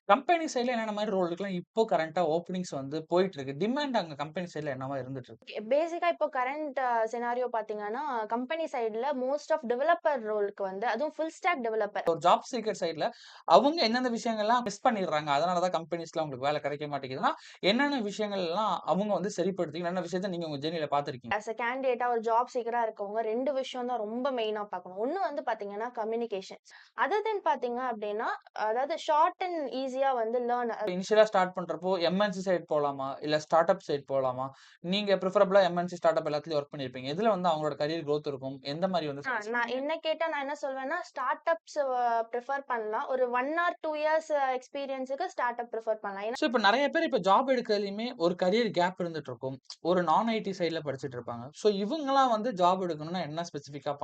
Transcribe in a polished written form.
Company சைட்ல என்னென்ன மாரி ரோலுக்குலாம் இப்போ கரண்ட்டா ஓப்பனிங்ஸ் வந்து போயிட்டு இருக்கு. டிமாண்ட் அங்க கம்பெனி சைட்ல என்னவா இருந்துட்டு இருக்கு? பேசிக்கா இப்போ கரண்ட் சினாரியோ பார்த்தீங்கன்னா, கம்பெனி சைடுல மோஸ்ட் ஆஃப் டெவலப்பர் ரோலுக்கு வந்து அதுவும் ஃபுல் ஸ்டாக் டெவலப்பர். ஒரு ஜாப் சீக்கர் சைட்ல அவங்க எந்தெந்த விஷயங்கள்லாம் மிஸ் பண்ணிடுறாங்க. அதனால தான் கம்பெனிஸ்ல அவங்களுக்கு வேலை கிடைக்க மாட்டேங்குதுன்னா, என்னென்ன விஷயங்கள்லாம் அவங்க வந்து சரிப்படுத்தி, என்னென்ன விஷயத்த நீங்க உங்க ஜர்னில பார்த்துருக்கீங்க? ஆஸ் அ கேண்டிடேட்டா ஒரு ஜாப் சீக்கரா இருக்கவங்க 2 விஷயம் தான் ரொம்ப மெயினா பார்க்கணும். ஒண்ணு வந்து பார்த்தீங்கன்னா கம்யூனிகேஷன். அதர் தென் பார்த்தீங்க அப்டின்னா, அதாவது ஷார்ட் அண்ட் ஈஸியா வந்து லேர்ன். இனிஷியலா ஸ்டார்ட் பண்றப்போ எம்.என்.சி சைட் போலாமா? இல்ல ஸ்டார்ட் அப் சைட் போலாமா? நீங்க பிரிஃபரபிளா எம்.என்.சி, ஸ்டார்ட் அப் எல்லாத்துலயும் வொர்க் பண்ணியிருப்பீங்க. எதுல வந்து அவங்களோட கரியர் குரோத் இருக்கும்? எந்த மாரி வந்து நான் சஜெஸ்ட் என்ன கேட்டா நான் என்ன சொல்வேன்னா, ஸ்டார்ட் அப்ஸ் பிரிஃபர் பண்ணலாம். ஒரு 1 ஆர் 2 இயர்ஸ் எக்ஸ்பீரியன்ஸ்க்கு ஸ்டார்ட் அப் பிரிஃபர் பண்ணலாம். ஏன்னா ஸோ, இப்ப நெறைய பேர் இப்ப ஜாப் எடுக்கிறதுலயுமே ஒரு கரியர் கேப் இருந்துட்டு இருக்கும். ஒரு நான் ஐடி சைட்ல படிச்சுட்டு இருப்பாங்க. ஸோ, இவங்கலாம் வந்து ஜாப் எடுக்கணும்னா என்ன ஸ்பெசிஃபிக்கா